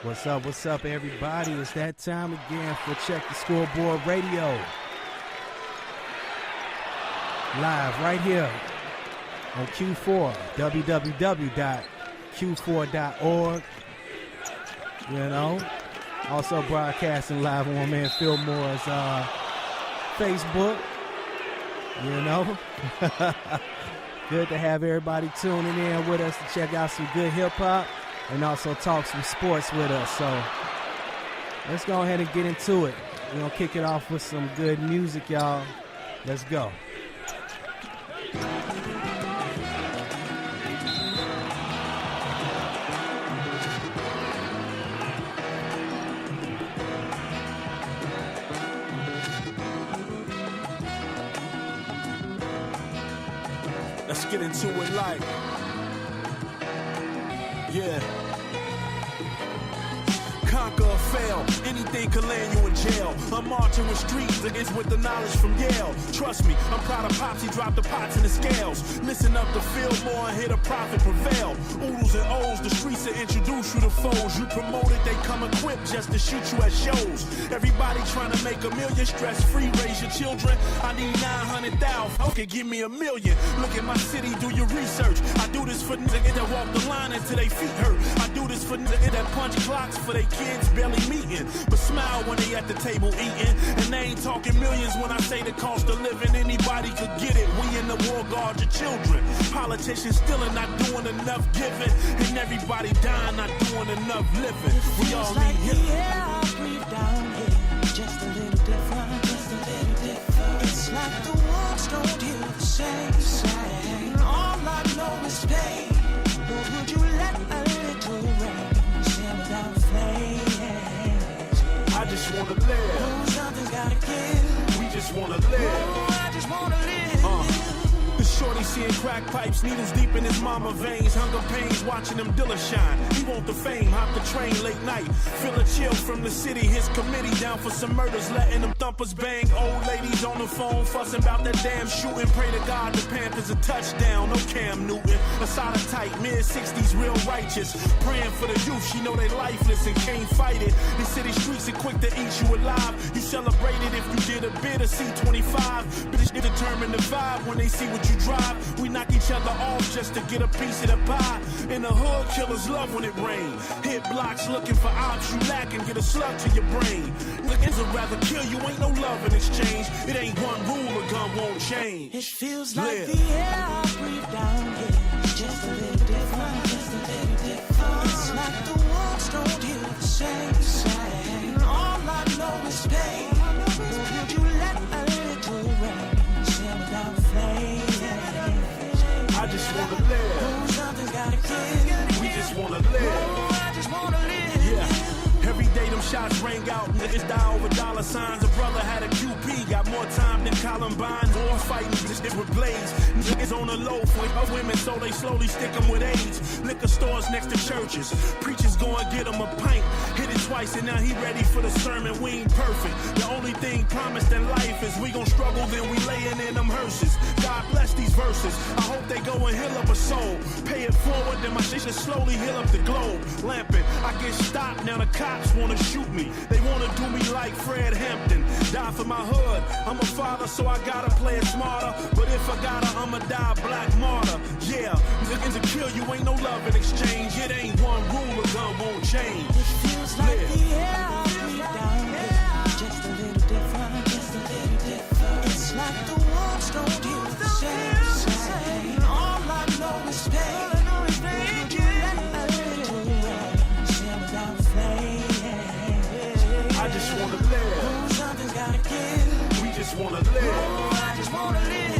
What's up, everybody? It's that time again for Check the Scoreboard Radio. Live right here on Q4, www.q4.org. You know, also broadcasting live on my man Phil Moore's Facebook. You know, good to have everybody tuning in with us to check out some good hip-hop and also talk some sports with us. So let's go ahead and get into it. We're going to kick it off with some good music, y'all. Let's go. Let's get into it like, yeah. Conquer or fail, anything can land you in jail. I'm marching with streets against with the knowledge from Yale. Trust me, I'm proud of Pops, he dropped the pots in the scales. Listen up to feel more and hear the profit prevail. Oodles and O's, the streets will introduce you to foes. You promote it, they come equipped just to shoot you at shows. Everybody trying to make $1 million, stress-free, raise your children. I need 900,000, okay, give me $1 million. Look at my city, do your research. I do this for niggas that walk the line until they feet hurt. I do this for niggas that punch clocks for they kids barely meeting, but smile when they at the table eating. And they ain't talking millions when I say the cost of living. Anybody could get it. We in the war, guard your children. Politicians still are not doing enough giving, and everybody dying, not doing enough living. We all like need the air I breathe down here, just a little different, just a little different. It's like the walls don't hear the same. All I know is pain. But would you let a little rain simmer down the flame? I just wanna live. Oh, something's gotta give. We just wanna live. Oh, I just wanna live. The shorty seeing crack pipes, needles deep in his mama veins. Hunger pains, watching him Dilla shine. He want the fame, hop the train late night. Feel a chill from the city, his committee down for some murders. Letting them thumpers bang. Old ladies on the phone, fussing about that damn shooting. Pray to God the Panthers a touchdown. No Cam Newton, a solid tight, mid-60s, real righteous. Praying for the youth, she know they lifeless and can't fight it. The city streets are quick to eat you alive. You celebrate it if you did a bit of C25. But it's determined the vibe when they see what you drive. We knock each other off just to get a piece of the pie. In the hood, killers love when it rains. Hit blocks looking for ops, you lack and get a slug to your brain. Niggas would rather kill you, ain't no love in exchange. It ain't one rule, a gun won't change. It feels like the air I breathe down here, just a little different, just a little different. It's like the walls don't hear the same. All I know is pain. Would you let a little rain simmer down the flame? I just wanna live. Oh, something's gotta give. We just wanna live. Oh, I just wanna live. Yeah. Every day them shots rang out, niggas die over dollar signs. A brother had a QP, got more time than Columbine. War fighting just with blades. Niggas on the low for women, so they slowly stick them with AIDS. Liquor stores next to churches. Preachers go and get him a pint. Hit it twice and now he ready for the sermon. We ain't perfect. The only thing promised in life is we gon' struggle, then we layin' in them hearses. God bless these verses. I hope they go and heal up a soul. Pay it forward, then my shit should slowly heal up the globe. Lamping, I get stopped, now the cops wanna shoot me. They wanna do me like Fred Hampton. Die for my hood. I'm a father, so I gotta play it smarter. But if I gotta, I'ma die black martyr. Yeah, niggas to kill you, ain't no love in exchange. It ain't one rule, a gun won't change. It feels like the air I breathe down here, just a little different, just a little different. It's like the walls don't hear the same. All I know is pain. Would you let a little rain simmer down the flame? I just wanna live. Oh, something's gotta give. We just wanna live. Oh, I just wanna live.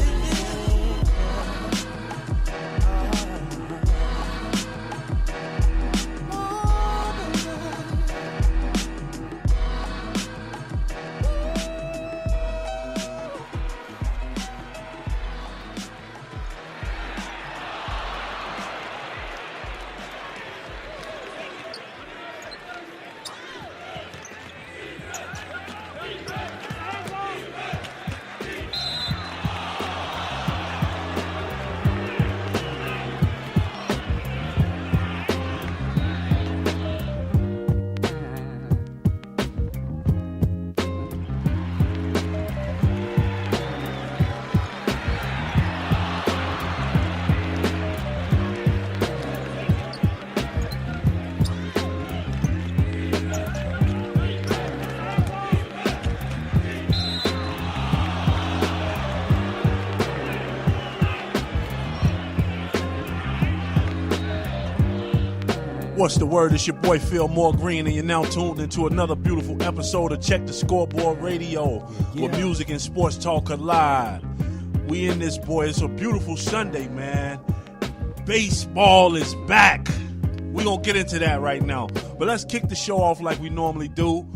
What's the word? It's your boy Phil More Green, and you're now tuned into another beautiful episode of Check the Scoreboard Radio, where music and sports talk collide. We in this, boy. It's a beautiful Sunday, man. Baseball is back. We're going to get into that right now. But let's kick the show off like we normally do.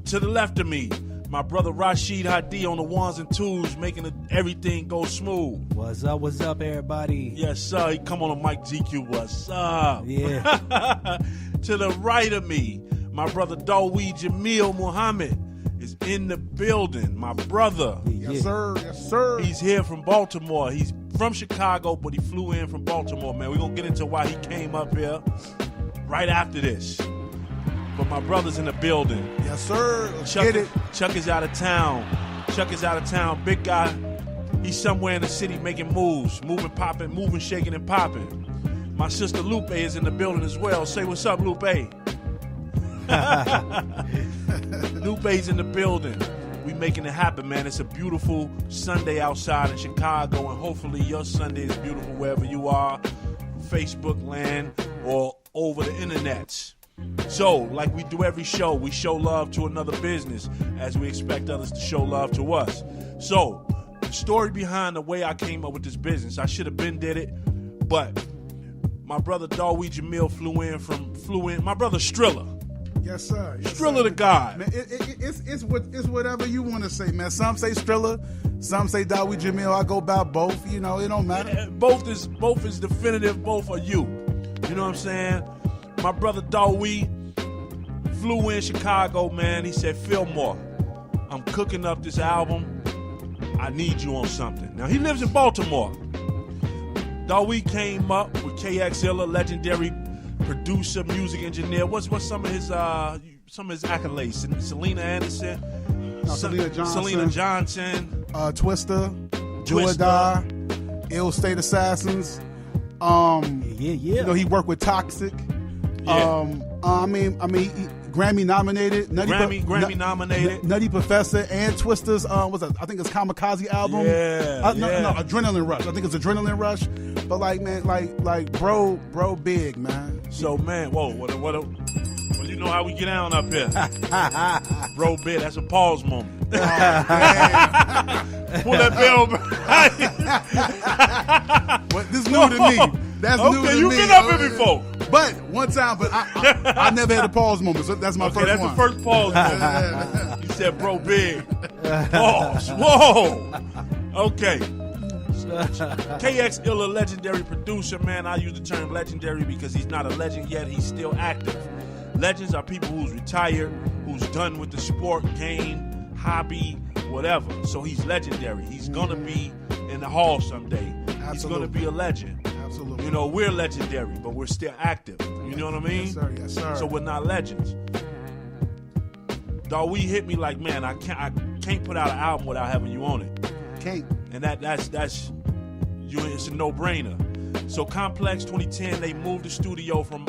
To the left of me, my brother Rashid Hadi on the ones and twos, making everything go smooth. What's up, everybody? Yes, sir. He come on the mic, GQ. What's up? Yeah. To the right of me, my brother Dawi Jamil Muhammad is in the building. My brother. Yes, sir. Yes, sir. He's here from Baltimore. He's from Chicago, but he flew in from Baltimore, man. We're going to get into why he came up here right after this. But my brother's in the building. Yes, sir. Let's get it. Chuck is out of town. Big guy. He's somewhere in the city making moves, moving, popping, moving, shaking, and popping. My sister Lupe is in the building as well. Say what's up, Lupe. Lupe's in the building. We making it happen, man. It's a beautiful Sunday outside in Chicago, and hopefully your Sunday is beautiful wherever you are, Facebook land or over the internets. So, like we do every show, we show love to another business as we expect others to show love to us. So, the story behind the way I came up with this business, I should have been did it, but my brother Dawi Jamil flew in. My brother Strilla. Yes, sir. Yes, Strilla sir. the guy. Man, it's whatever you want to say, man. Some say Strilla, some say Dawi Jamil. I go by both. You know, it don't matter. Both is definitive. Both are you. You know what I'm saying? My brother Dawi flew in Chicago, man. He said, Fillmore, I'm cooking up this album. I need you on something. Now, he lives in Baltimore. Dawi came up with KXilla, legendary producer, music engineer. What's some of his accolades? Selena Anderson, Selena Johnson, Twister, Jordan, Ill State Assassins. You know, he worked with Toxic. Yeah. Grammy nominated. Grammy nominated. Nutty Professor and Twister's. I think it's Kamikaze album. No, Adrenaline Rush. I think it's Adrenaline Rush. But like, man, like, bro, big, man. So, man, whoa, what? Well, you know how we get down up here. Bro, big. That's a pause moment. Oh, Pull that bell. But this new to me. That's new to me. Okay, you've been up here before. But one time, I never had a pause moment, so that's my first one. That's the first pause moment. He said, bro, big. Pause. Whoa. Okay. KXilla, legendary producer, man. I use the term legendary because he's not a legend yet. He's still active. Legends are people who's retired, who's done with the sport, game, hobby, whatever. So he's legendary. He's going to be in the hall someday. Absolutely. He's going to be a legend. Absolutely. You know, we're legendary, but we're still active. You know what I mean? Yes, sir. Yes, sir. So we're not legends. Dawi hit me like, man, I can't put out an album without having you on it. Can't. And that's you. It's a no-brainer. So Complex 2010, they moved the studio from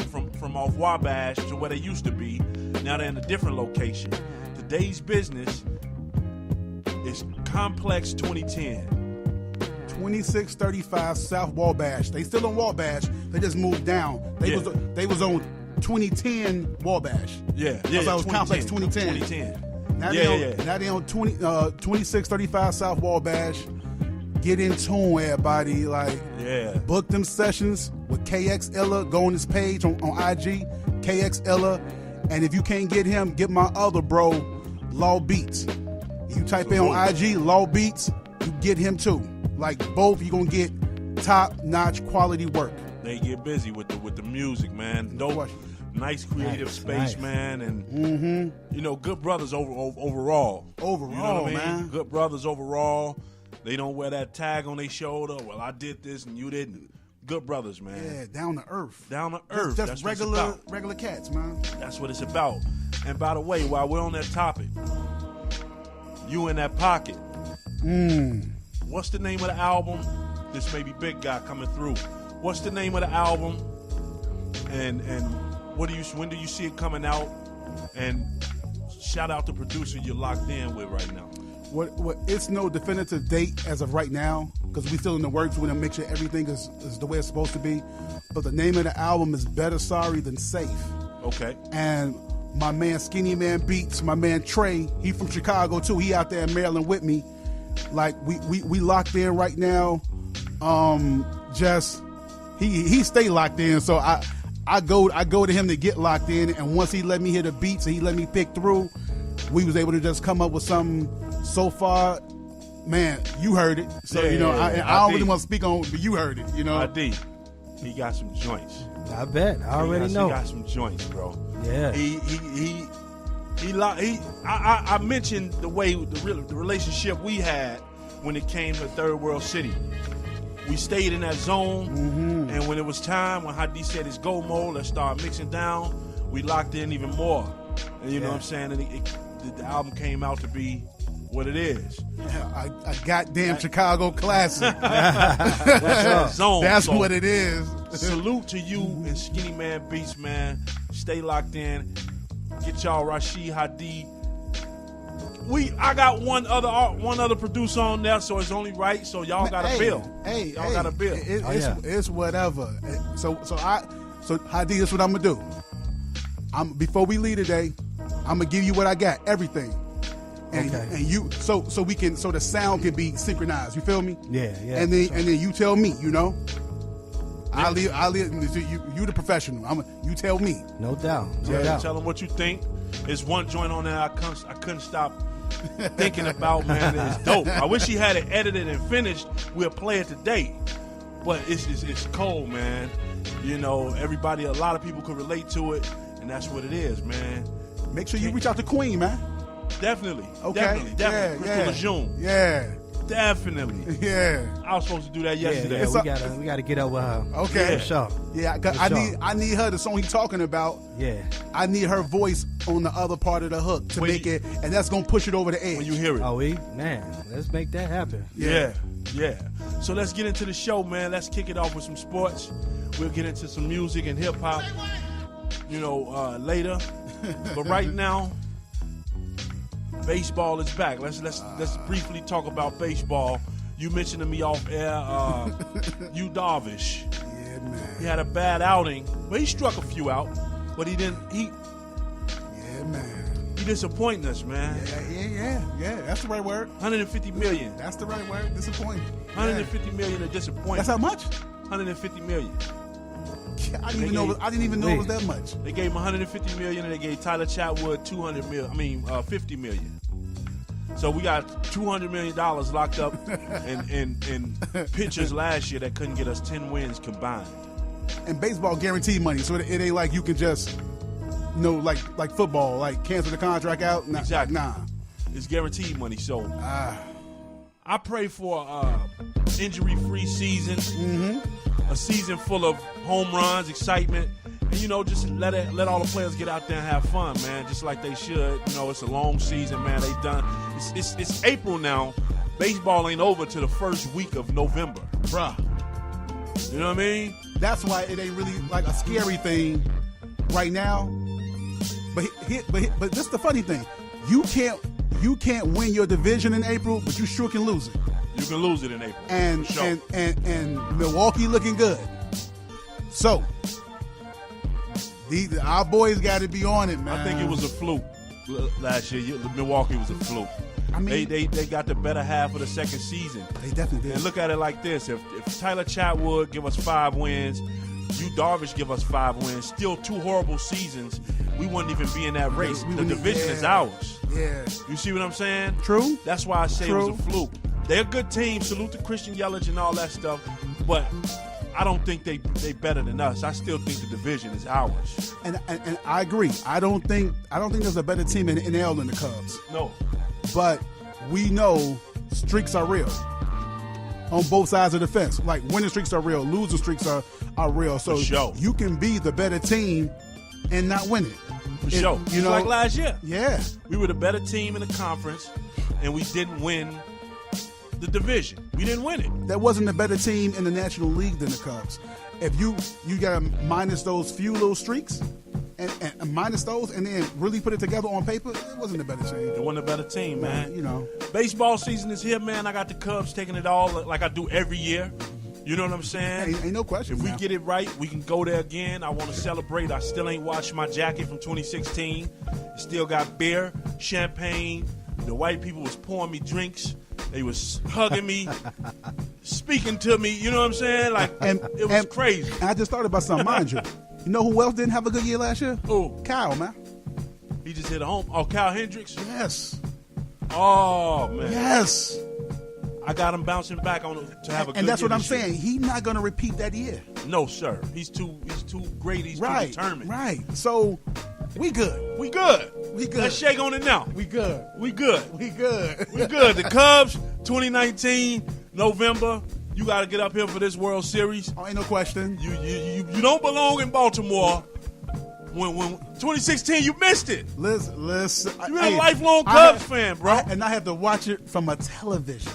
off Wabash to where they used to be. Now they're in a different location. Today's business is Complex 2010. 2635 South Wabash. They still on Wabash. They just moved down. They was on 2010 Wabash. Yeah. That was Complex 2010. Now they on 2635 South Wabash. Get in tune, everybody. Book them sessions with KXilla. Go on his page on IG, KXilla. And if you can't get him, get my other bro, Law Beats. If you type in on IG, Law Beats, you get him too. Like both, you're going to get top-notch quality work. They get busy with the music, man. Dope, nice creative space, man. And, you know, good brothers overall. Overall, you know what I mean? man. Good brothers overall. They don't wear that tag on their shoulder. Well, I did this and you didn't. Good brothers, man. Yeah, down to earth. Down to earth. That's regular cats, man. That's what it's about. And by the way, while we're on that topic, You in That Pocket. What's the name of the album? This may be Big Guy coming through. What's the name of the album? And when do you see it coming out? And shout out the producer you're locked in with right now. What? It's no definitive date as of right now because we still in the works. We want to make sure everything is the way it's supposed to be. But the name of the album is Better Sorry Than Safe. Okay. And my man Skinny Man Beats, my man Trey, he from Chicago too. He out there in Maryland with me. Like we locked in right now. Just he stay locked in. So I go to him to get locked in, and once he let me hear the beats and he let me pick through, we was able to just come up with something. So far, man, you heard it. So I don't really want to speak on, but you heard it. I did. He got some joints. I bet. I already know. He got some joints, bro. Yeah. I mentioned the way the relationship we had when it came to Third World City. We stayed in that zone, and when it was time, when Hadi said it's go mode, let's start mixing down, we locked in even more. And you know what I'm saying? And the album came out to be what it is. Yeah, a goddamn Chicago classic. Zone. That's what it is. Salute to you and Skinny Man Beats, man. Stay locked in. Get y'all Rashid Hadi. I got one other producer on there, so it's only right. So y'all got a bill. Y'all got a bill. It's whatever. So Hadi, this is what I'm gonna do. Before we leave today, I'm gonna give you what I got, everything. And you so the sound can be synchronized. You feel me? Yeah. And then you tell me, I'll leave you the professional. You tell me. No doubt. Tell them what you think. There's one joint on there I couldn't stop thinking about, man. It's dope. I wish he had it edited and finished. We'll play it today. But it's cold, man. Everybody, a lot of people could relate to it, and that's what it is, man. Make sure you reach out to Queen, man. Definitely. Okay. Definitely. Crystal Lejeune. Yeah. Definitely. Yeah. I was supposed to do that yesterday. Yeah, we gotta get up with her. Okay. For sure. Yeah, I need her, the song he's talking about. Yeah. I need her voice on the other part of the hook to make it, and that's gonna push it over the edge. When you hear it. Oh, let's make that happen. Yeah. So let's get into the show, man. Let's kick it off with some sports. We'll get into some music and hip hop, later. But right now, baseball is back. Let's briefly talk about baseball. You mentioned to me off air, Yu Darvish. Yeah, man. He had a bad outing, but he struck a few out. But he didn't. Yeah, man. He disappointed us, man. Yeah. That's the right word. $150 million. That's the right word. Disappointed. $150 million of disappointment. That's how much? $150 million. I didn't even know it was that much. They gave him $150 million, and they gave Tyler Chatwood $50 million. So we got $200 million locked up in pitchers last year that couldn't get us 10 wins combined. And baseball guaranteed money, so it ain't like you can just, like football, like cancel the contract out. Nah, exactly. Nah. It's guaranteed money. So I pray for injury-free season, a season full of home runs, excitement, and just let all the players get out there and have fun, man, just like they should. It's a long season, man. They done. It's April now. Baseball ain't over till the first week of November, Bruh. You know what I mean? That's why it ain't really like a scary thing right now. But this is the funny thing. You can't win your division in April, but you sure can lose it. You can lose it in April. And sure. and Milwaukee looking good. So our boys got to be on it, man. I think it was a fluke last year. Milwaukee was a fluke. I mean, they got the better half of the second season. They definitely did. And look at it like this: if Tyler Chatwood give us 5 wins, Yu Darvish give us 5 wins, still 2 horrible seasons, we wouldn't even be in that race. The division is ours. Yeah. You see what I'm saying? True. That's why I say it was a fluke. They're a good team. Salute to Christian Yelich and all that stuff, but I don't think they better than us. I still think the division is ours. And I agree. I don't think there's a better team in the NL than the Cubs. No. But we know streaks are real on both sides of the fence. Like winning streaks are real, losing streaks are real. So you can be the better team and not win it. For sure. Just like last year. Yeah. We were the better team in the conference, and we didn't win the division. We didn't win it. There wasn't a better team in the National League than the Cubs. If you got to minus those few little streaks, and minus those, and then really put it together on paper, it wasn't a better team. It wasn't a better team, man. You know, baseball season is here, man. I got the Cubs taking it all like I do every year. You know what I'm saying? Ain't no question. If we get it right, we can go there again. I want to celebrate. I still ain't washed my jacket from 2016. Still got beer, champagne. The white people was pouring me drinks. They was hugging me, speaking to me. You know what I'm saying? Like, it was crazy. And I just thought about something, mind you. You know who else didn't have a good year last year? Who? Kyle, man. He just hit a home. Oh, Kyle Hendricks? Yes. Oh, man. Yes. I got him bouncing back on to have a good year. And that's what I'm this year. saying. He's not going to repeat that year. No, sir. He's too great. He's too determined. Right. So, we good. We good. We good. Let's shake on it now. We good. We good. We good. We good. The Cubs, 2019, November. You got to get up here for this World Series. Oh, ain't no question. You don't belong in Baltimore. When 2016, you missed it. Listen. You're a lifelong Cubs fan, bro. And I have to watch it from a television.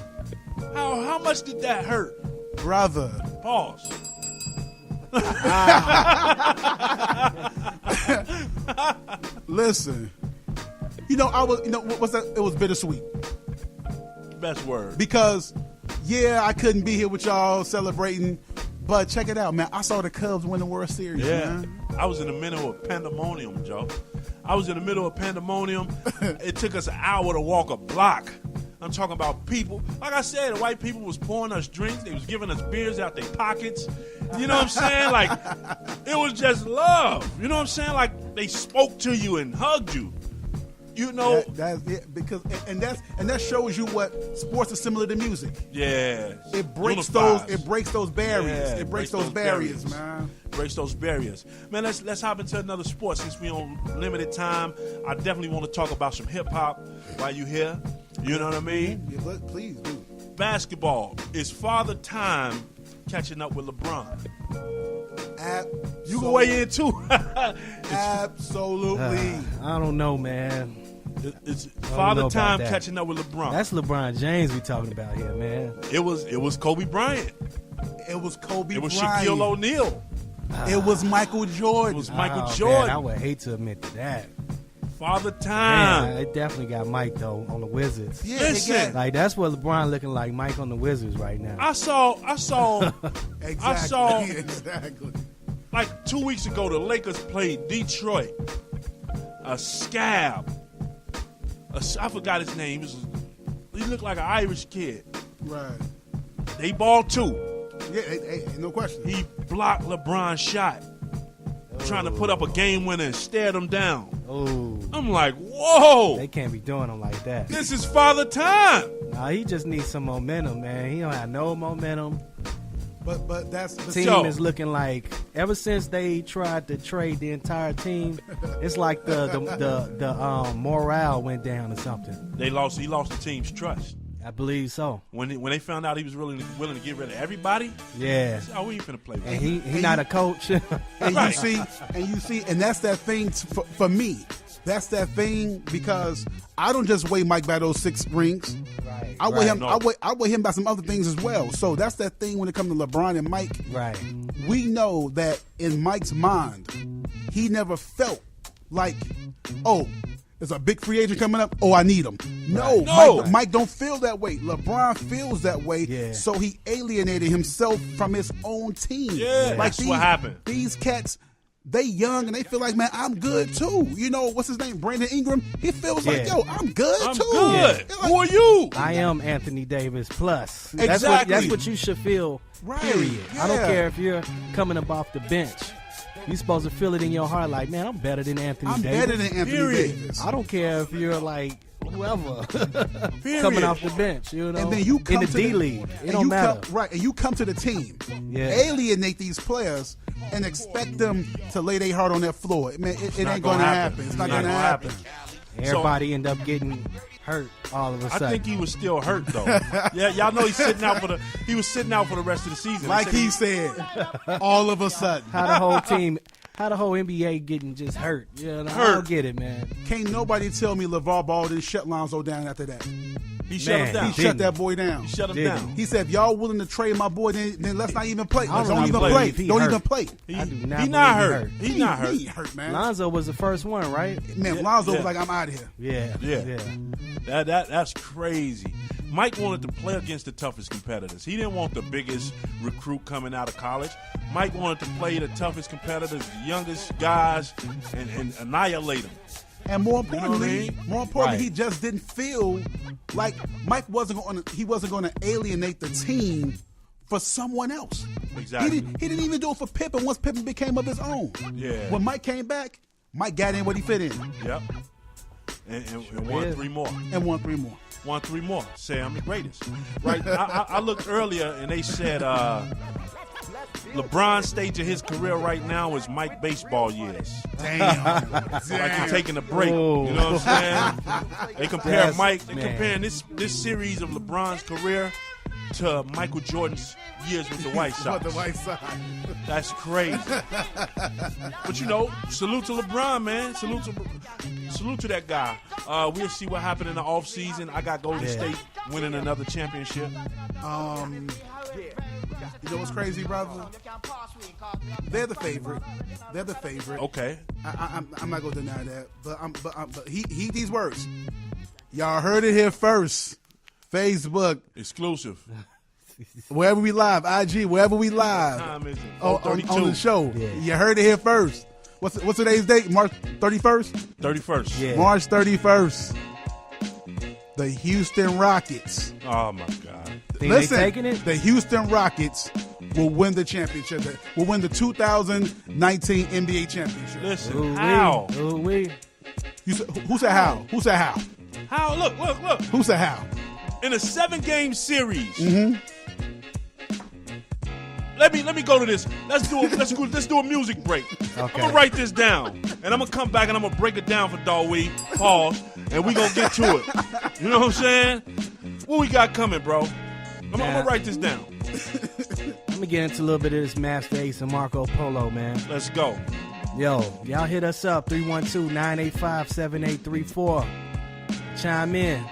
How much did that hurt? Brother. Pause. Listen. What's that? It was bittersweet. Best word. Because, yeah, I couldn't be here with y'all celebrating, but check it out, man. I saw the Cubs win the World Series, man. I was in the middle of pandemonium, Joe. I was in the middle of pandemonium. It took us an hour to walk a block. I'm talking about people. Like I said, the white people was pouring us drinks. They was giving us beers out their pockets. You know what I'm saying? Like, it was just love. You know what I'm saying? Like, they spoke to you and hugged you. You know, that's it, because that shows you what sports is similar to music. Yeah, it breaks unifies. those barriers. Yeah, it breaks those barriers, man. Breaks those barriers, man. Let's hop into another sport since we on limited time. I definitely want to talk about some hip hop while you here. You know what I mean? Yeah, please do. Basketball is Father Time catching up with LeBron. You can weigh in too. Absolutely. I don't know, man. It's Father Time catching up with LeBron. That's LeBron James we talking about here, man. It was Kobe Bryant. It was Kobe It was Bryant. Shaquille O'Neal. It was Michael Jordan. It was Michael Man, Jordan. I would hate to admit to that. Father Time. Man, it definitely got Mike though on the Wizards. Yeah, Listen. Like that's what LeBron looking like Mike on the Wizards right now. I saw Exactly. like 2 weeks ago the Lakers played Detroit. A scab. I forgot his name. He looked like an Irish kid. Right. They balled too. Yeah, ain't no question. He blocked LeBron's shot. Trying to put up a game winner and stared him down. Oh, I'm like, whoa. they can't be doing him like that. This is Father Time. Nah, he just needs some momentum, man. He don't have no momentum. But that's the Team is looking like ever since they tried to trade the entire team, it's like the morale went down or something. He lost the team's trust. I believe so. When they found out he was willing to get rid of everybody, Yeah. oh, we ain't finna play with And him. he not a coach. And Right. you see, and that's that thing for me. That's that thing because I don't just weigh Mike by those 6 rings. Right. I weigh him. No. I weigh him by some other things as well. So that's that thing when it comes to LeBron and Mike. Right. We know that in Mike's mind, he never felt like, oh, there's a big free agent coming up. Oh, I need him. No, No. Mike don't feel that way. LeBron feels that way. Yeah. So he alienated himself from his own team. Yeah, that's what happened. These cats, they young and they feel like, man, I'm good too. You know, what's his name? Brandon Ingram. He feels like, Yeah. yo, I'm good I'm too. good. They're like, Who are you? I am Anthony Davis plus. Exactly. That's what you should feel. Right, Period. I don't yeah. care if you're coming up off the bench. You're supposed to feel it in your heart like, man, I'm better than Anthony I'm Davis. better than Anthony Period. Davis. I don't care if you're like whoever Period. coming off the bench, you know. And then you come in the to D League. It and don't you matter. and you come to the team, Yeah. alienate these players, and expect them to lay their heart on that floor. Man, it not ain't gonna gonna happen. happen. It's It's not not gonna gonna happen. Everybody end up getting hurt all of a sudden. I think he was still hurt though. Yeah, y'all know he's sitting out for the rest of the season. Like They he said said, all of a sudden, how the whole team, how the whole NBA getting just hurt. You know, I Hurt. don't get it, man. can't nobody tell me LeVar Ball didn't shut Lonzo down after that. He shut him down. He shut that boy down. He shut him down. He said, if y'all willing to trade my boy, then let's not even play. Don't even play. play. He Don't hurt. even play. He not hurt. He's not hurt. He ain't hurt, man. Lonzo was the first one, right? Man, Lonzo was like, I'm out of here. Yeah. That's crazy. Mike wanted to play against the toughest competitors. He didn't want the biggest recruit coming out of college. Mike wanted to play the toughest competitors, the youngest guys, and annihilate them. And more importantly, Right. he just didn't feel like Mike wasn't going to alienate the team for someone else. Exactly. He didn't even do it for Pippen once Pippen became of his own. Yeah. When Mike came back, Mike got in what he fit in. Yep. And won 3 more. And won 3 more. Won 3 more. Say I'm the greatest. Right. I looked earlier and they said LeBron's stage of his career right now is Mike baseball years. Damn. Like he's taking a break. Ooh. You know what I'm saying? They compare Yes, Mike. They man. comparing this series of LeBron's career to Michael Jordan's years with the White Sox. With the White Sox. That's crazy. But salute to LeBron, man. Salute to that guy. We'll see what happened in the offseason. I got Golden State winning another championship. You know what's crazy, brother? They're the favorite. Okay. I'm not gonna deny that, but he these words. Y'all heard it here first. Facebook, Exclusive. wherever we live, IG, wherever we live. Time is it? On the show. Yeah. You heard it here first. What's today's date? March 31st? 31st. Yeah. March 31st. The Houston Rockets. Oh my God. Think they taking it? The Houston Rockets will win the championship. Will win the 2019 NBA championship. Listen, Ooh-wee. how? Ooh-wee. Who said how? Who said how? How? Look. Who said how? In a 7-game series. Let me go to this. Let's do a music break. Okay. I'm gonna write this down, and I'm gonna come back and I'm gonna break it down for Dawee. Pause, and we gonna get to it. You know what I'm saying? What we got coming, bro? I'm gonna write this down. Let me get into a little bit of this Master Ace and Marco Polo, man. Let's go. Yo, y'all hit us up, 312-985-7834. Chime in.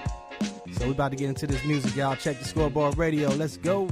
So we about to get into this music, y'all. Check the Scoreboard Radio. Let's go.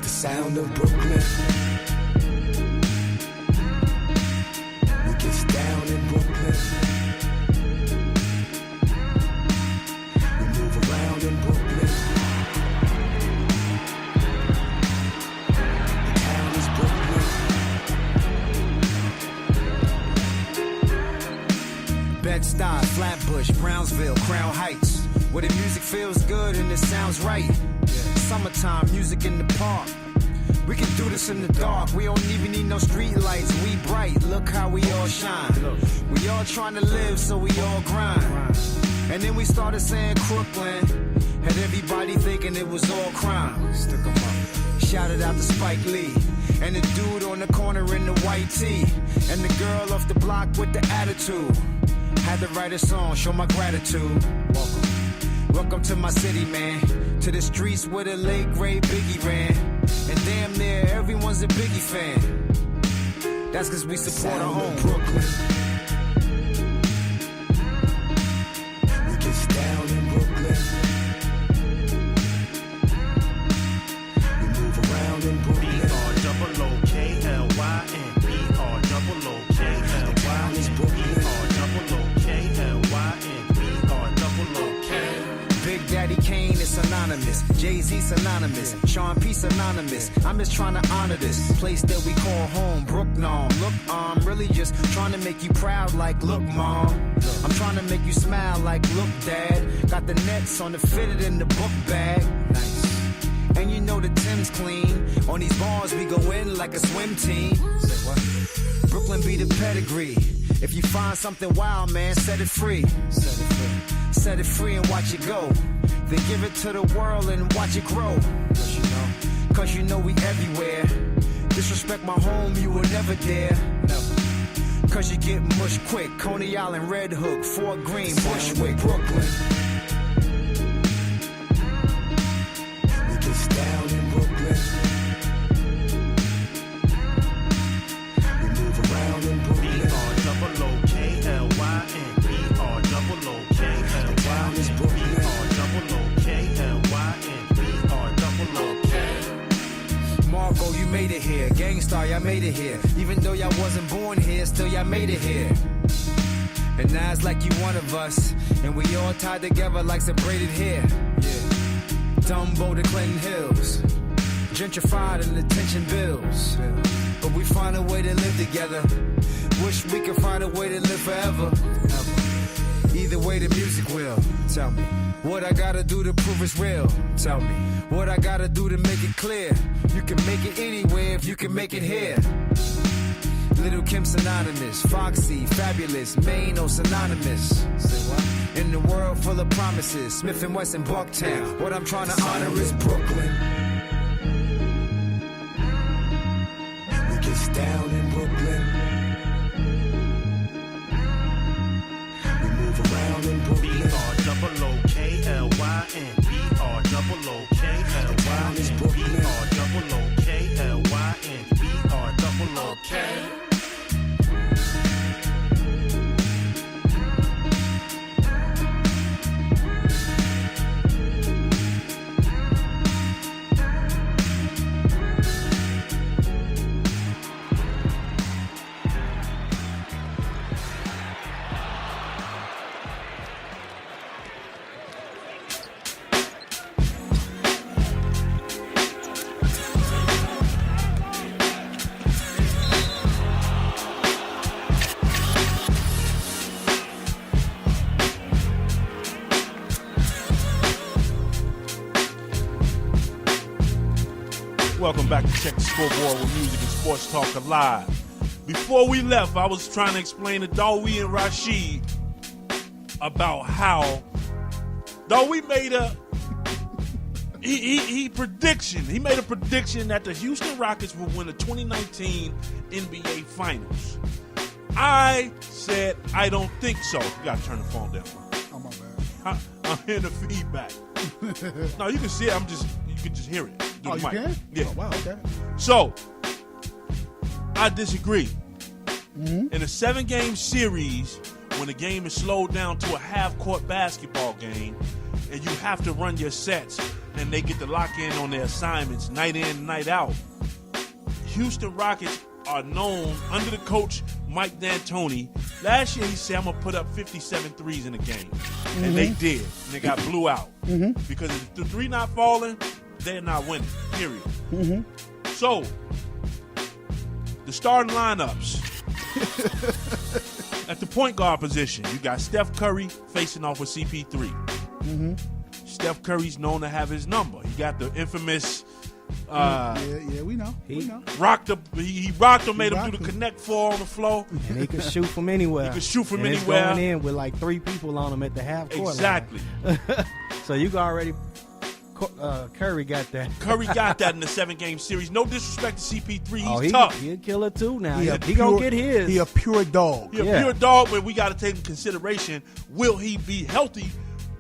The sound of Brooklyn. We get down in Brooklyn. We move around in Brooklyn. The town is Bed-Stuy, Flatbush, Brownsville, Crown Heights. Where the music feels good and it sounds right. Summertime, music in the park. We can do this in the dark. We don't even need no street lights. We bright. Look how we all shine. We all trying to live, so we all grind. And then we started saying Crooklyn. Had everybody thinking it was all crime. Shouted out to Spike Lee. And the dude on the corner in the white tee. And the girl off the block with the attitude. Had to write a song, show my gratitude. Welcome to my city, man. To the streets where the late great Biggie ran. And damn near everyone's a Biggie fan. That's cause we support our home. Brooklyn. We get down in Brooklyn. We move around in Brooklyn. B-R-O-O-K-L-Y-N. B-R-O-O-K-L-Y-N. B-R-O-O-K-L-Y-N. B-R-O-O-K. Big Daddy Kane is synonymous. Jay-Z synonymous. Sean P synonymous. I'm just trying to honor this place that we call home. Brooklyn. Look, I'm really just trying to make you proud like, look, Mom. I'm trying to make you smile like, look, Dad. Got the nets on the fitted in the book bag. Nice. And you know the Tim's clean. On these bars we go in like a swim team. Say what? Brooklyn be the pedigree. If you find something wild, man, set it free. Set it free. Set it free and watch it go. Then give it to the world and watch it grow. Cause you know we everywhere. Disrespect my home, you will never dare. Never. Cause you get mush quick. Coney Island, Red Hook, Fort Greene, Bushwick, Brooklyn. We get down in Brooklyn. We move around in Brooklyn. B-R-O-O-K-L-Y-N. B-R-O-O-K-L-Y-N. B-R-O-O-K-L-Y-N. B-R-O-O-K. Marco, you made it here. Gangstar, y'all made it here. Even though y'all wasn't born here, still y'all made it here. And now it's like you one of us. And we all tied together like some braided hair. Yeah. Dumbo to Clinton Hills. Gentrified and attention bills. But we find a way to live together. Wish we could find a way to live forever. Either way the music will. Tell me what I gotta do to prove it's real. Tell me what I gotta do to make it clear. You can make it anywhere if you can make it here. Little Kim synonymous, Foxy, fabulous, Maine, synonymous. Say what? In the world full of promises, Smith and Wesson, Bucktown. What I'm trying to honor is Brooklyn. We get down in Brooklyn. We move around in Brooklyn. B-R-O-O-K-L-Y-N. B-R-O-O-K-L-Y-N. B-R-O-O-K-L-Y-N. B-R-O-O-K. Welcome back to Check the Scoreboard with Music and Sports Talk Alive. Before we left, I was trying to explain to Dawi and Rashid about how Dawi made he made a prediction that the Houston Rockets would win the 2019 NBA Finals. I said I don't think so. You gotta turn the phone down. Oh my bad. I'm hearing the feedback. No, you can see it. You can just hear it. Oh, you can? Yeah. Oh, wow, okay. So, I disagree. In a 7-game series, when the game is slowed down to a half-court basketball game, and you have to run your sets, and they get to lock in on their assignments night in, night out, Houston Rockets are known under the coach Mike D'Antoni. Last year, he said, I'm going to put up 57 threes in a game. And they did. And they got blew out. Because if the three not falling, they're not winning, period. So, the starting lineups. At the point guard position, you got Steph Curry facing off with CP3. Mm-hmm. Steph Curry's known to have his number. He got the infamous we know. He rocked him, made him do the connect four on the floor. And he could shoot from anywhere. He could shoot from and anywhere. It's going in with like 3 people on him at the half court Exactly. line. So you already Curry got that. Curry got that in the 7-game series. No disrespect to CP3. He's he, tough. He a killer too now. He pure, gonna get his. He a pure dog. He a pure dog, but we got to take in consideration, will he be healthy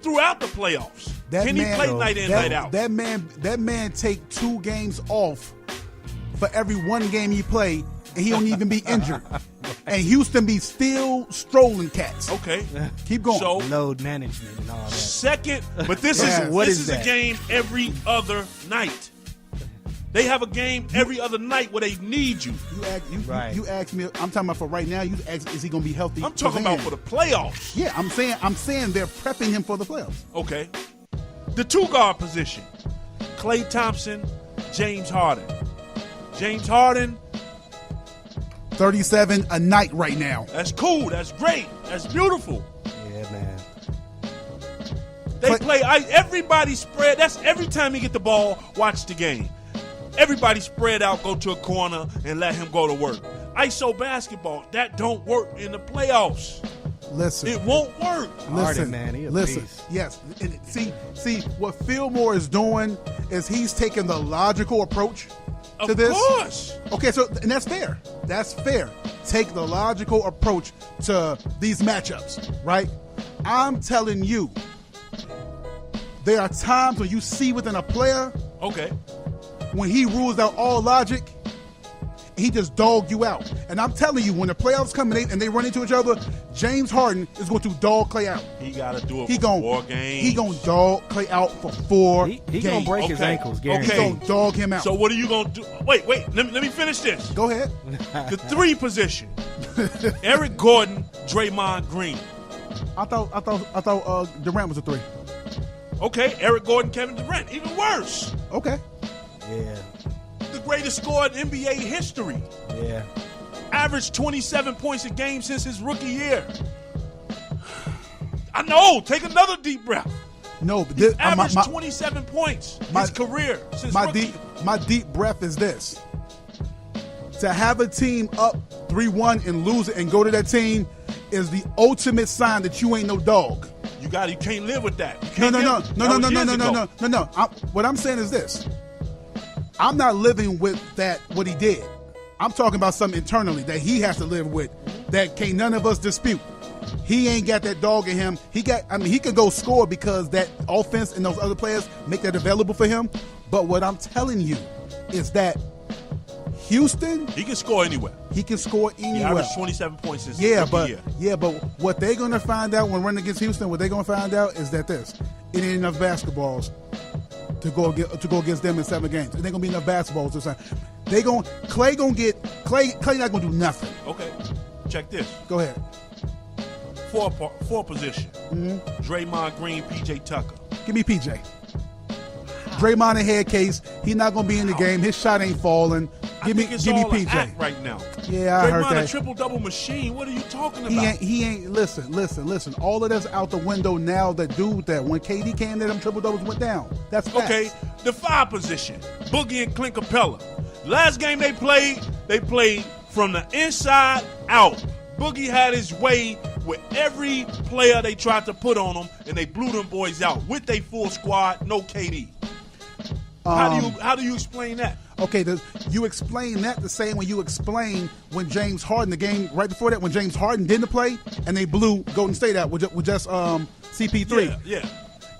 throughout the playoffs? Can he play night in, night out? That man take 2 games off for every 1 game he play, and he don't even be injured. And Houston be still strolling cats. Okay. Keep going. So, load management and all that. Second, but this is a game every other night. They have a game every other night where they need you. You asked me. I'm talking about for right now. You asked, is he going to be healthy? I'm talking about for the playoffs. Yeah, I'm saying they're prepping him for the playoffs. Okay. The 2-guard position: Klay Thompson, James Harden. James Harden, 37 a night right now. That's cool. That's great. That's beautiful. Yeah, man. They play. Everybody spread. That's every time he get the ball. Watch the game. Everybody spread out, go to a corner, and let him go to work. ISO basketball, that don't work in the playoffs. Listen, it won't work. Harden, man, he a beast. Yes. And see what Fillmore is doing is he's taking the logical approach to this. Of course. Okay, and that's fair. That's fair. Take the logical approach to these matchups, right? I'm telling you, there are times when you see within a player, when he rules out all logic, he just dogged you out. And I'm telling you, when the playoffs come and they run into each other, James Harden is going to dog Klay out. He got to do it for 4 games. He going to dog Klay out for 4 games. He going to break his ankles, Gary. He going to dog him out. So what are you going to do? Wait. Let me finish this. Go ahead. The 3 position: Eric Gordon, Draymond Green. I thought Durant was a 3. Okay, Eric Gordon, Kevin Durant. Even worse. Okay. Yeah. The greatest scorer in NBA history. Yeah. Averaged 27 points a game since his rookie year. I know. Take another deep breath. No, but this, averaged 27 points his career since rookie. My deep breath is this: to have a team up 3-1 and lose it and go to that team is the ultimate sign that you ain't no dog. You can't live with that. No. What I'm saying is this: I'm not living with that, what he did. I'm talking about something internally that he has to live with that can't none of us dispute. He ain't got that dog in him. He could go score because that offense and those other players make that available for him. But what I'm telling you is that Houston, he can score anywhere. He can score anywhere. He averaged 27 points this year. But what they're going to find out when running against Houston, what they're going to find out is that it ain't enough basketballs to go against them in 7 games. It ain't gonna be enough basketballs this time. Klay not gonna do nothing. Okay, check this. Go ahead. 4 position. Mm-hmm. Draymond Green, PJ Tucker. Give me PJ. Draymond a head case. He's not gonna be in the game. His shot ain't falling. Give me PJ. Act right now. Yeah, I heard that. Draymond a triple-double machine. What are you talking about? He ain't. Listen. All of that's out the window now. When KD came there, them triple-doubles went down. That's facts. Okay. The 5 position. Boogie and Clint Capella. Last game they played from the inside out. Boogie had his way with every player they tried to put on him, and they blew them boys out with their full squad. No KD. How do you explain that? Okay, you explain that the same way you explain when James Harden, the game right before that, when James Harden didn't play and they blew Golden State out with just CP3. Yeah.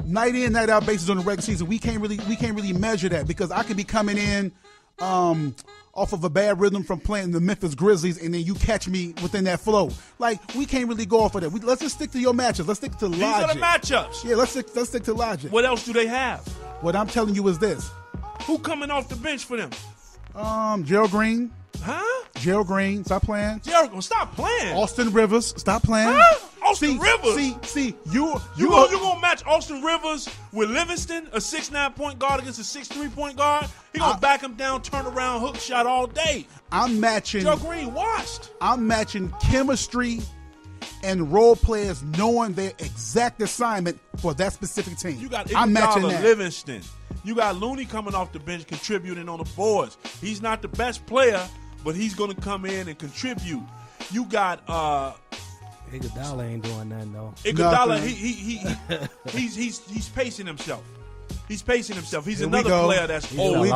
Night in, night out basis on the regular season, we can't really measure that because I could be coming in off of a bad rhythm from playing the Memphis Grizzlies, and then you catch me within that flow. Like, we can't really go off of that. Let's just stick to your matchups. Let's stick to logic. These are the matchups. Yeah, let's stick to logic. What else do they have? What I'm telling you is this. Who coming off the bench for them? Gerald Green. Huh? Gerald Green, stop playing. Gerald, stop playing. Austin Rivers, stop playing. Huh? Austin Rivers? You gonna match Austin Rivers with Livingston, a 6'9" point guard against a 6'3" point guard? He gonna back him down, turn around, hook shot all day. I'm matching. Gerald Green washed. I'm matching chemistry and role players knowing their exact assignment for that specific team. You got I'm matching that. Livingston. You got Looney coming off the bench contributing on the boards. He's not the best player, but he's going to come in and contribute. You got Iguodala ain't doing nothing though. Iguodala, he's pacing himself. He's pacing himself. He's another player that's old.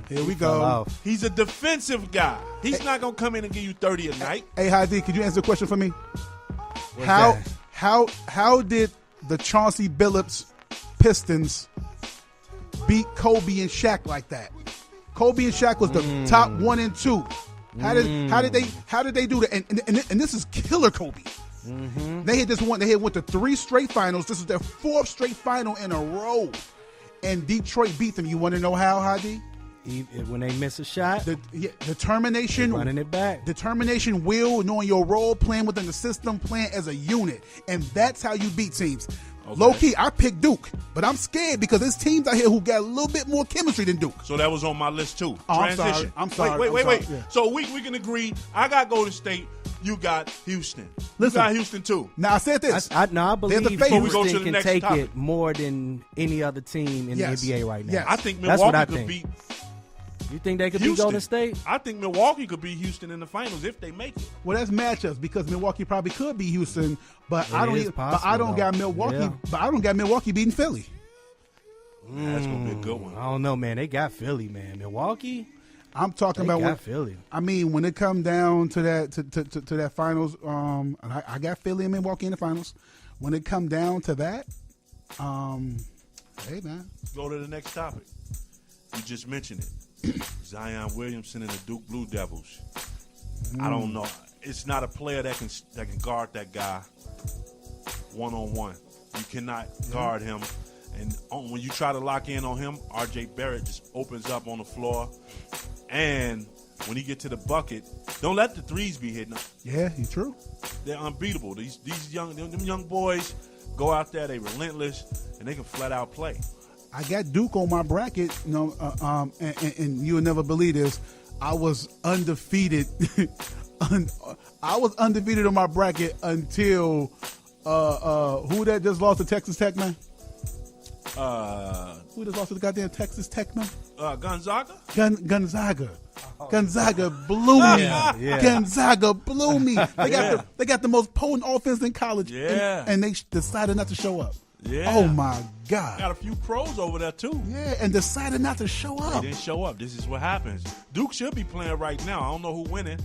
Here we go. He's a defensive guy. He's not going to come in and give you 30 a night. Hey, Heidi, could you answer the question for me? What's How did the Chauncey Billups Pistons beat Kobe and Shaq like that? Kobe and Shaq was the top 1 and 2. How did they do that? And this is killer Kobe. They had went to 3 straight finals. This is their 4th straight final in a row. And Detroit beat them. You want to know how, Heidi? When they miss a shot, determination, running it back, determination, will, knowing your role, playing within the system, playing as a unit, and that's how you beat teams. Okay. Low key, I picked Duke, but I'm scared because there's teams out here who got a little bit more chemistry than Duke. So that was on my list too. Oh, Transition. I'm sorry. Wait. Yeah. So we can agree. I got Golden State. You got Houston. Listen, you got Houston too. Now I said this. I believe Houston can take it more than any other team in the NBA right now. Yes. I think Milwaukee could beat. You think they could Houston. beat Golden State? I think Milwaukee could beat Houston in the finals if they make it. Well, that's matchups because Milwaukee probably could beat Houston, but I don't got Milwaukee. Yeah. But I don't got Milwaukee beating Philly. That's gonna be a good one. I don't know, man. They got Philly, man. Milwaukee. I'm talking about Philly. I mean, when it come down to that to that finals, and I got Philly and Milwaukee in the finals. When it come down to that, hey man, go to the next topic. You just mentioned it. Zion Williamson and the Duke Blue Devils. I don't know. It's not a player that can guard that guy one-on-one. You cannot guard him. And when you try to lock in on him, R.J. Barrett just opens up on the floor. And when he get to the bucket, don't let the threes be hitting him. Yeah, you're true. They're unbeatable. These young boys go out there, they relentless, and they can flat out play. I got Duke on my bracket, and you'll never believe this. I was undefeated. I was undefeated on my bracket until who that just lost to Texas Tech, man? Who just lost to the goddamn Texas Tech, man? Gonzaga? Gonzaga. Gonzaga blew me. Yeah. Gonzaga blew me. They got the most potent offense in college, and they decided not to show up. Yeah. Oh my God. Got a few pros over there too. Yeah, and decided not to show up. They didn't show up. This is what happens. Duke should be playing right now. I don't know who winning.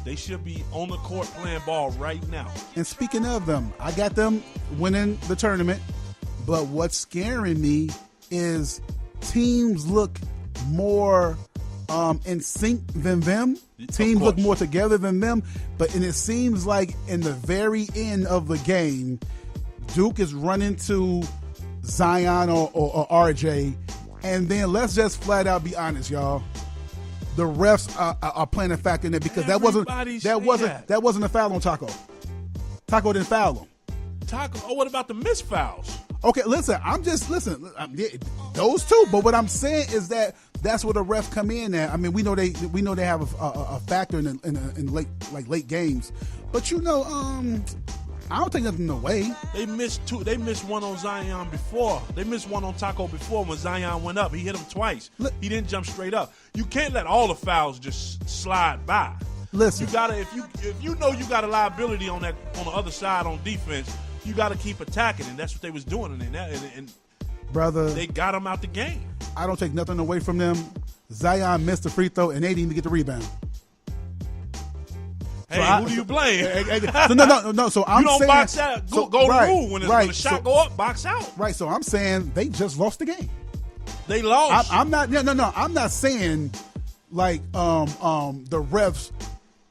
They should be on the court playing ball right now. And speaking of them, I got them winning the tournament. But what's scaring me is teams look more in sync than them. Teams look more together than them. And it seems like in the very end of the game, Duke is running to Zion or RJ, and then let's just flat out be honest, y'all. The refs are playing a factor in it because that wasn't a foul on Taco. Taco didn't foul him. Taco. Oh, what about the missed fouls? Okay, listen. Those two. But what I'm saying is that's where the refs come in at. I mean, we know they have a factor in late games, but I don't take nothing away. They missed two. They missed one on Zion before. They missed one on Taco before when Zion went up. He hit him twice. He didn't jump straight up. You can't let all the fouls just slide by. Listen, you gotta if you know you got a liability on the other side on defense, you gotta keep attacking, and that's what they was doing. And brother, they got him out the game. I don't take nothing away from them. Zion missed the free throw, and they didn't even get the rebound. Hey, who do you blame? No. So I'm you don't saying, box out. Go to the rule when the shot go up, box out. Right. So I'm saying they just lost the game. They lost. I'm not. No. I'm not saying like the refs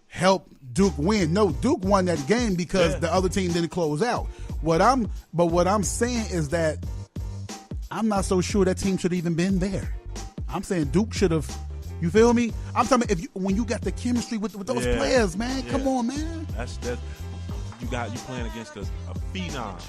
helped Duke win. No, Duke won that game because the other team didn't close out. What I'm saying is that I'm not so sure that team should have even been there. I'm saying Duke should have. You feel me? I'm talking about when you got the chemistry with those players, man. Come on, man. That's you playing against a phenom.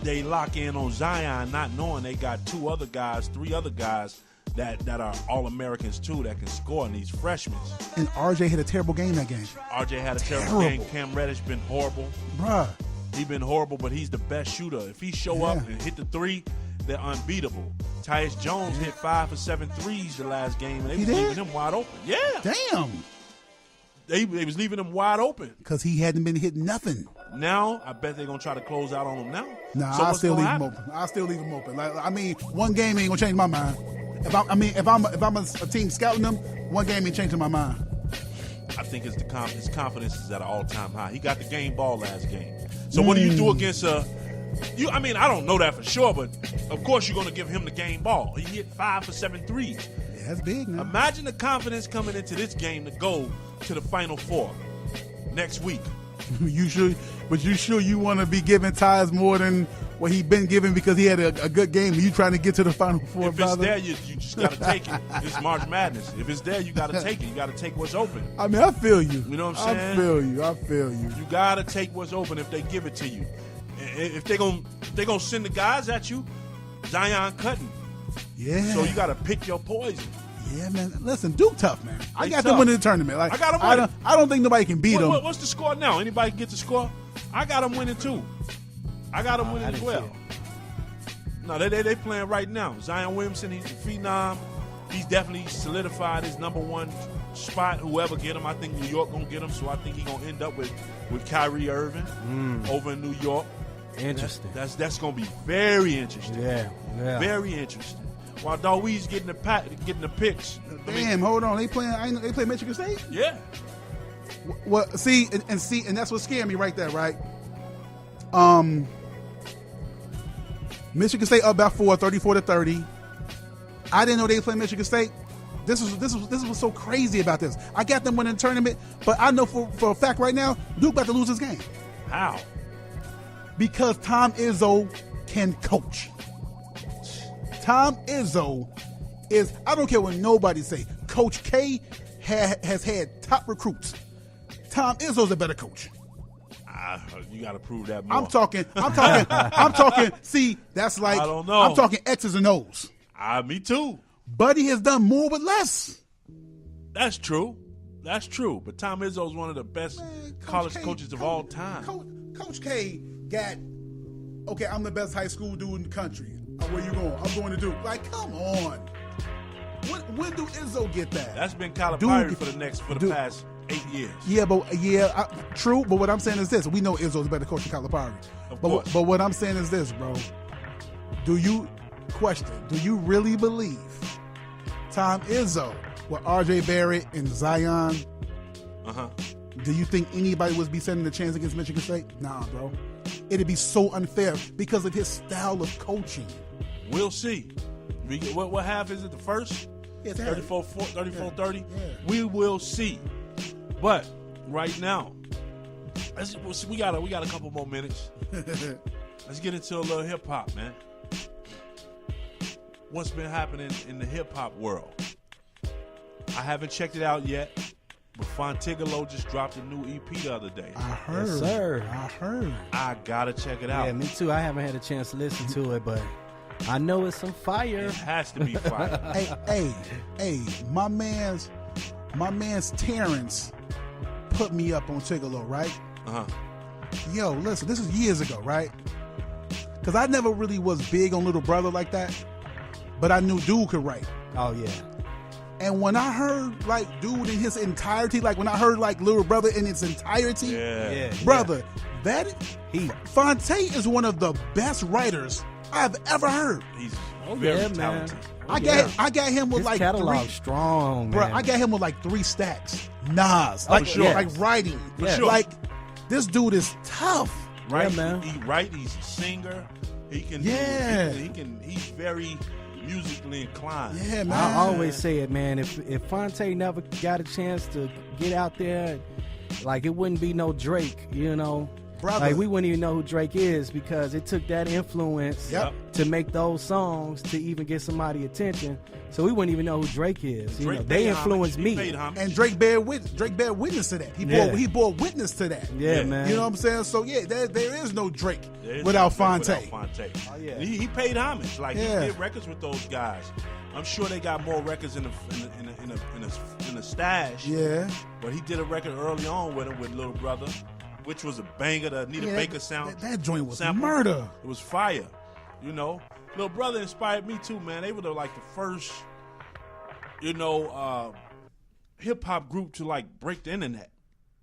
They lock in on Zion, not knowing they got three other guys that are All-Americans too that can score in these freshmen. And RJ had a terrible game that game. RJ had a terrible game. Cam Reddish been horrible. Bruh. He been horrible, but he's the best shooter. If he show up and hit the three, they're unbeatable. Tyus Jones hit 5 for 7 threes the last game, and they was leaving him wide open. Yeah. Damn. They was leaving him wide open. Because he hadn't been hitting nothing. Now, I bet they're going to try to close out on him now. Nah, so I'll still leave him open. I'll still leave him open. Like, I mean, one game ain't going to change my mind. If I'm a team scouting them, one game ain't changing my mind. I think his confidence is at an all-time high. He got the game ball last game. So what do you do against I don't know that for sure, but of course you're going to give him the game ball. He hit 5 for 7 threes. Yeah, that's big, man. Imagine the confidence coming into this game to go to the Final Four next week. You sure you want to be giving Tyus more than what he been giving because he had a good game? You trying to get to the Final Four, If brother? it's there, you just got to take it. It's March Madness. If it's there, you got to take it. You got to take what's open. I mean, I feel you. You know what I'm saying? I feel you. You got to take what's open if they give it to you. If they're gonna send the guys at you, Zion cutting. Yeah. So you got to pick your poison. Yeah, man. Listen, Duke tough, man. I got tough. them winning the tournament. Like I got them winning. I don't think nobody can beat them. What's the score now? Anybody get the score? I got them winning too. I got them winning as well. No, they playing right now. Zion Williamson, he's a phenom. He's definitely solidified his number one spot. Whoever get him, I think New York gonna get him. So I think he's gonna end up with Kyrie Irving over in New York. Interesting. That's gonna be very interesting. Yeah. Very interesting. While Dawes getting the picks. Damn, hold on. They play Michigan State? Yeah. Well, see, and that's what scared me right there, right? Michigan State up by 4, 34-30. I didn't know they played Michigan State. This was so crazy about this. I got them winning the tournament, but I know for a fact right now, Duke about to lose this game. How? Because Tom Izzo can coach. Tom Izzo is, I don't care what nobody say, Coach K has had top recruits. Tom Izzo's a better coach. You got to prove that more. I'm talking. See, that's like, I don't know. I'm talking X's and O's. Me too. Buddy has done more with less. That's true. But Tom Izzo is one of the best college coaches of all time. Coach K got, okay, I'm the best high school dude in the country. Where you going? I'm going to Duke. Like, come on. When do Izzo get that? That's been Calipari for the past 8 years. True. But what I'm saying is this: we know Izzo's a better coach than Calipari. Of course. But what I'm saying is this, bro. Do you really believe Tom Izzo with R.J. Barrett and Zion? Do you think anybody would be standing a chance against Michigan State? Nah, bro. It'd be so unfair because of his style of coaching. We'll see. What half is it? The first? Yeah, 34-30? Yeah. We will see. But right now, we got a couple more minutes. Let's get into a little hip hop, man. What's been happening in the hip hop world? I haven't checked it out yet, but Fontigolo just dropped a new EP the other day. I heard. Yes, sir. I heard. I gotta check it out. Yeah, me too. I haven't had a chance to listen to it, but I know it's some fire. It has to be fire. Hey, my man's Terrence put me up on Tigolo, right? Yo, listen, this is years ago, right? Because I never really was big on Little Brother like that, but I knew Dude could write. Oh, yeah. And when I heard, like, Dude in his entirety, like, when I heard, like, Little Brother in its entirety, brother, Fonte is one of the best writers I've ever heard. He's very talented. Man. I got him with his like catalog 3, strong, bro. man. I got him with like 3 stacks. Nas, like, sure. like writing, sure. like this dude is tough. Right, man. He's a singer. He can. Yeah. He's very musically inclined. Yeah, man. I always say it, man. If Fonte never got a chance to get out there, like it wouldn't be no Drake, you know. Brother. Like we wouldn't even know who Drake is because it took that influence to make those songs to even get somebody attention. So we wouldn't even know who Drake is. You know, they influenced me. And Drake bear witness to that. He bore witness to that. Yeah, man. You know what I'm saying? So yeah, there is no Drake without Fonte. Oh, yeah. He paid homage. Like he did records with those guys. I'm sure they got more records in the stash. Yeah. But he did a record early on with him with Little Brother, which was a banger. The Anita Baker sound. That joint was sample. murder. It was fire. You know, Little Brother inspired me too, man. They were the first, hip hop group to break the internet,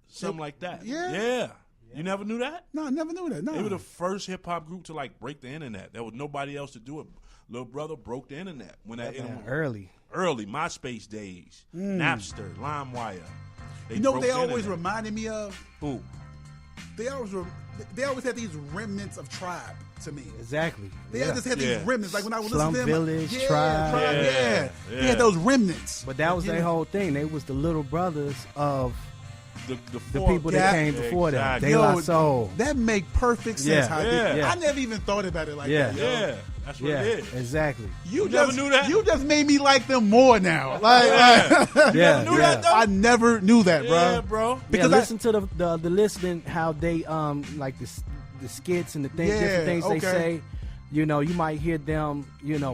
something like that. Yeah. You never knew that? No, I never knew that. No. They were the first hip hop group to break the internet. There was nobody else to do it. Little Brother broke the internet when that early MySpace days, Napster, LimeWire. They always reminded me of? Who? They always had these remnants of Tribe to me. Exactly. They just had these remnants. Like when I was listening to them, Village, Tribe. Yeah. They had those remnants. But that was their whole thing. They was the little brothers of the people that came before them. De La Soul. That make perfect sense. Yeah. I never even thought about it like that. Yeah. That's what it is. Exactly. You never knew that? You just made me like them more now. You never knew that, though? I never knew that, bro. Yeah, bro. Because listen to the listening, how they like the skits and the things, different things they say. You might hear them.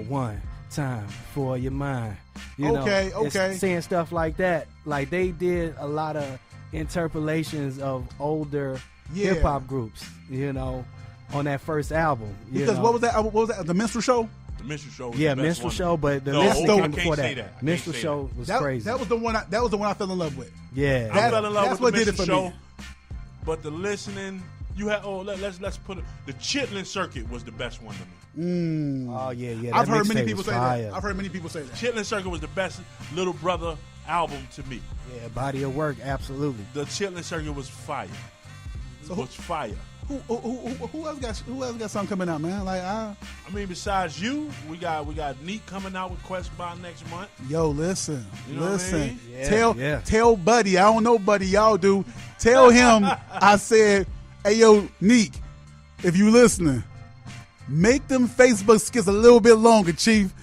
One time for your mind. It's saying stuff like that. Like they did a lot of interpolations of older hip hop groups. On that first album. Because what was that? What was that? The Minstrel Show? The Minstrel Show was the best Minstrel one. Show, but the listening came before that. Minstrel Show was crazy. That was the one. That was the one I fell in love with. Yeah, I fell in love with what the did it for Minstrel Show. me. But the listening, you had. Let's put it. The Chitlin Circuit was the best one to me. Oh yeah. I've heard many people say that. Chitlin Circuit was the best Little Brother album to me. Yeah, body of work, absolutely. The Chitlin Circuit was fire. Fire. Who else got something coming out, man? I mean, besides you, we got Neat coming out with Quest by next month. Yo, listen. What I mean? Tell Buddy. I don't know Buddy. Y'all do. Tell him I said, hey, yo, Neat, if you listening, make them Facebook skits a little bit longer, Chief.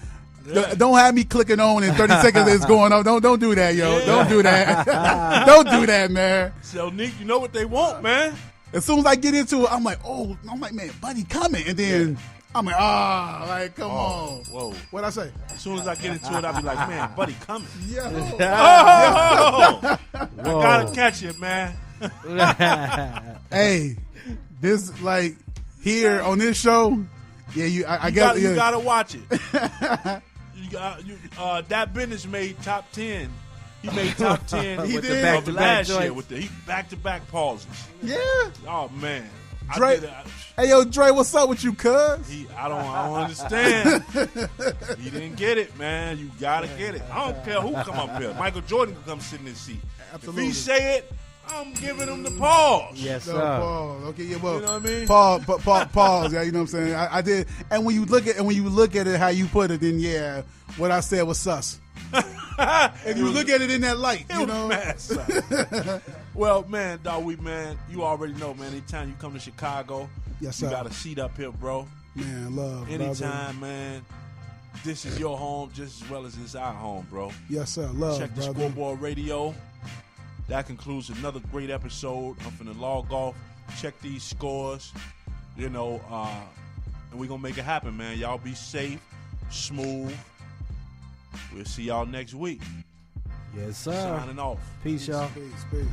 Yeah. Don't have me clicking on in 30 seconds it's going on. Don't do that, yo. Yeah. Don't do that. Don't do that, man. So, Neat, you know what they want, man. As soon as I get into it, I'm like, man, Buddy coming. And then I'm like, come on. Whoa. What'd I say? As soon as I get into it, I'll be like, man, Buddy coming. Yo. I gotta catch it, man. Hey, this, here on this show, you gotta watch it. That Business made top 10. He made top 10. He did of last year with the back-to-back pauses. Yeah. Oh man. Dre, hey yo, Dre, what's up with you, cuz? I don't understand. He didn't get it, man. You gotta get it. I don't care who come up here. Michael Jordan can come sit in his seat. Absolutely. If he say it, I'm giving him the pause. Yes, sir. Pause. Okay, yeah, well, you know what I mean? Pause. Yeah, you know what I'm saying. I did. And when you look at it, how you put it, then what I said was sus. And you look at it in that light, you know. Mad, well, man, you already know, man. Anytime you come to Chicago, yes, sir, you got a seat up here, bro. Man, love. Anytime, man. This is your home just as well as it's our home, bro. Yes, sir. Love. Check the Scoreboard Radio. That concludes another great episode. I'm finna log off, check these scores, and we're gonna make it happen, man. Y'all be safe, smooth. We'll see y'all next week. Yes, sir. Signing off. Peace, y'all. Peace.